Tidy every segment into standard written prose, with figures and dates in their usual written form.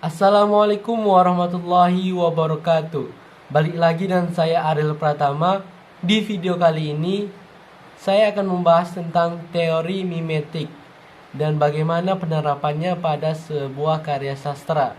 Assalamualaikum warahmatullahi wabarakatuh. Balik lagi dengan saya Ariel Pratama. Di video kali ini saya akan membahas tentang teori mimetik dan bagaimana penerapannya pada sebuah karya sastra.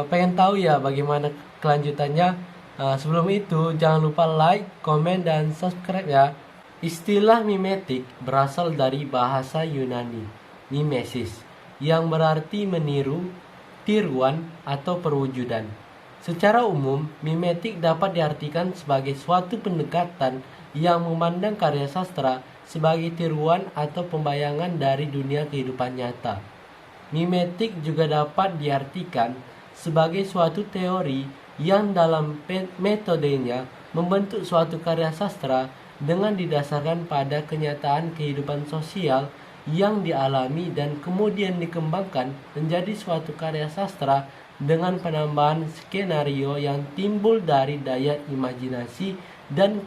Pengen tahu ya bagaimana kelanjutannya. Sebelum itu jangan lupa like, komen, dan subscribe ya. Istilah mimetik berasal dari bahasa Yunani, mimesis, yang berarti meniru, tiruan, atau perwujudan. Secara umum, mimetik dapat diartikan sebagai suatu pendekatan yang memandang karya sastra sebagai tiruan atau pembayangan dari dunia kehidupan nyata. Mimetik juga dapat diartikan sebagai suatu teori yang dalam metodenya membentuk suatu karya sastra dengan didasarkan pada kenyataan kehidupan sosial yang dialami dan kemudian dikembangkan menjadi suatu karya sastra dengan penambahan skenario yang timbul dari daya imajinasi dan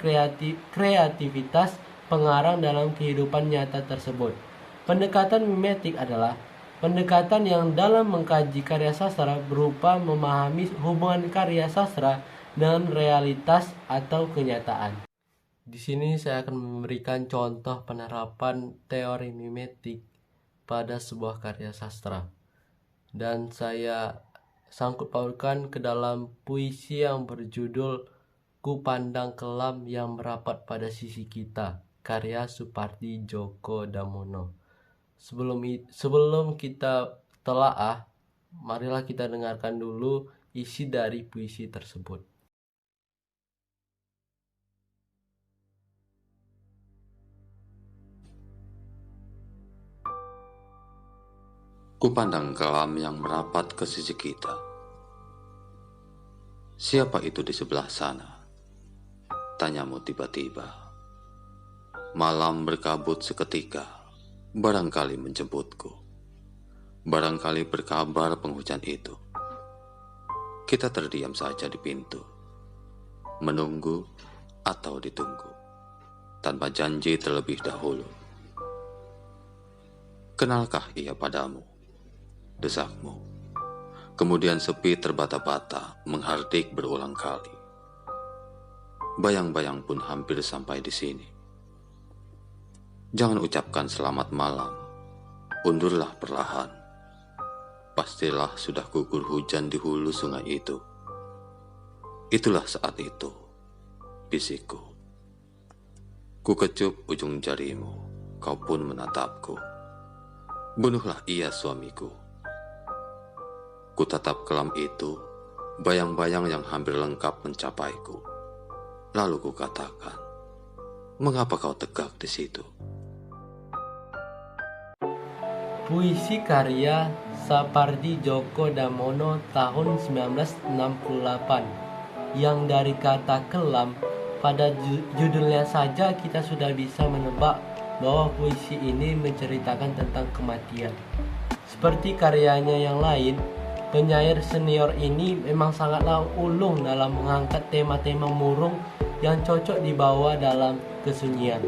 kreativitas pengarang dalam kehidupan nyata tersebut. Pendekatan mimetik adalah pendekatan yang dalam mengkaji karya sastra berupa memahami hubungan karya sastra dengan realitas atau kenyataan. Di sini saya akan memberikan contoh penerapan teori mimetik pada sebuah karya sastra. Dan saya sangkut pautkan ke dalam puisi yang berjudul Ku Pandang Kelam yang Merapat pada Sisi Kita, karya Supardi Djoko Damono. Sebelum kita telaah, marilah kita dengarkan dulu isi dari puisi tersebut. Kupandang kelam yang merapat ke sisi kita. Siapa itu di sebelah sana? Tanyamu tiba-tiba. Malam berkabut seketika, barangkali menjemputku. Barangkali berkabar penghujan itu. Kita terdiam saja di pintu, menunggu atau ditunggu, tanpa janji terlebih dahulu. Kenalkah ia padamu? Desakmu. Kemudian sepi terbata-bata menghardik berulang kali. Bayang-bayang pun hampir sampai di sini. Jangan ucapkan selamat malam. Undurlah perlahan. Pastilah sudah gugur hujan di hulu sungai itu. Itulah saat itu, bisikku. Ku kecup ujung jarimu, kau pun menatapku. Bunuhlah ia suamiku. Ku tatap kelam itu, bayang-bayang yang hampir lengkap mencapaiku. Lalu ku katakan, mengapa kau tegak di situ? Puisi karya Sapardi Djoko Damono tahun 1968, yang dari kata kelam pada judulnya saja kita sudah bisa menebak bahwa puisi ini menceritakan tentang kematian. Seperti karyanya yang lain, penyair senior ini memang sangatlah ulung dalam mengangkat tema-tema murung yang cocok dibawa dalam kesunyian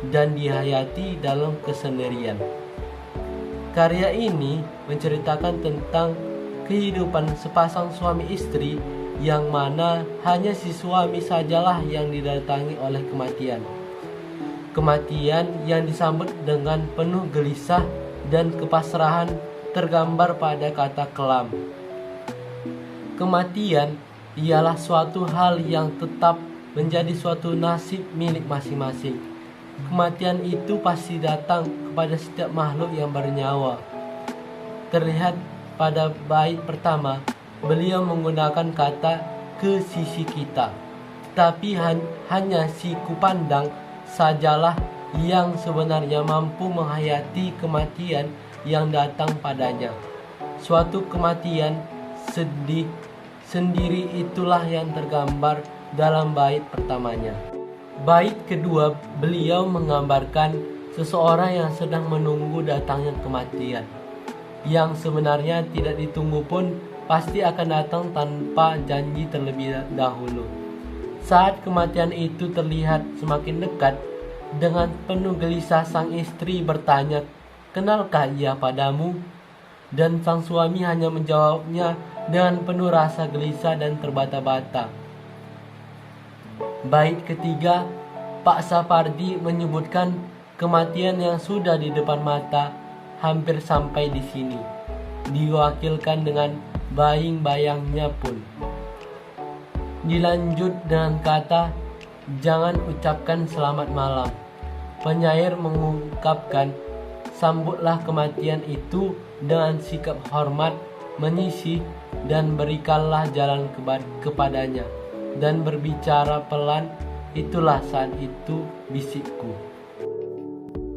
dan dihayati dalam kesendirian. Karya ini menceritakan tentang kehidupan sepasang suami istri yang mana hanya si suami sajalah yang didatangi oleh kematian. Kematian yang disambut dengan penuh gelisah dan kepasrahan tergambar pada kata kelam. Kematian ialah suatu hal yang tetap menjadi suatu nasib milik masing-masing. Kematian itu pasti datang kepada setiap makhluk yang bernyawa. Terlihat pada bait pertama, beliau menggunakan kata ke sisi kita. Tetapi hanya si Kupandang sajalah yang sebenarnya mampu menghayati kematian yang datang padanya. Suatu kematian sedih sendiri itulah yang tergambar dalam bait pertamanya. Bait kedua, beliau menggambarkan seseorang yang sedang menunggu datangnya kematian, yang sebenarnya tidak ditunggu pun pasti akan datang tanpa janji terlebih dahulu. Saat kematian itu terlihat semakin dekat, Dengan penuh gelisah sang istri bertanya, "Kenalkah ia padamu?" Dan sang suami hanya menjawabnya dengan penuh rasa gelisah dan terbata-bata. Bait ketiga, Pak Sapardi menyebutkan kematian yang sudah di depan mata hampir sampai di sini, diwakilkan dengan bayang-bayangnya pun. Dilanjut dengan kata, "Jangan ucapkan selamat malam." Penyair mengungkapkan, "Sambutlah kematian itu dengan sikap hormat, menyisih, dan berikanlah jalan kepadanya, dan berbicara pelan, itulah saat itu bisikku."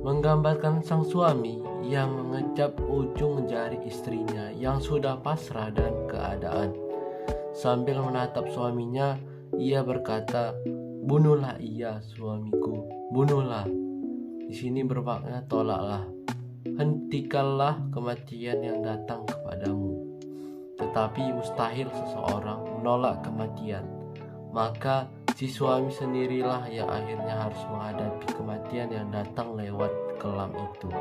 Menggambarkan sang suami yang mengecap ujung jari istrinya yang sudah pasrah dan keadaan. Sambil menatap suaminya, ia berkata, "Bunuhlah ia, suamiku, bunuhlah." Di sini bermakna tolaklah, hentikanlah kematian yang datang kepadamu. Tetapi mustahil seseorang menolak kematian. Maka si suami sendirilah yang akhirnya harus menghadapi kematian yang datang lewat kelam itu.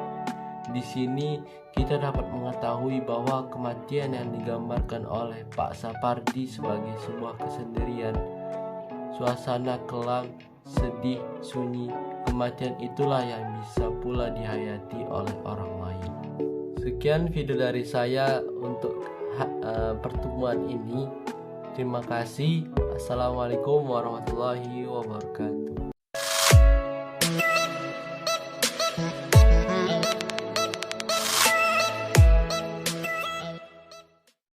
Di sini kita dapat mengetahui bahwa kematian yang digambarkan oleh Pak Sapardi sebagai sebuah kesendirian, suasana kelam, sedih, sunyi. Kematian itulah yang bisa pula dihayati oleh orang lain. Sekian video dari saya untuk pertemuan ini. Terima kasih. Assalamualaikum warahmatullahi wabarakatuh.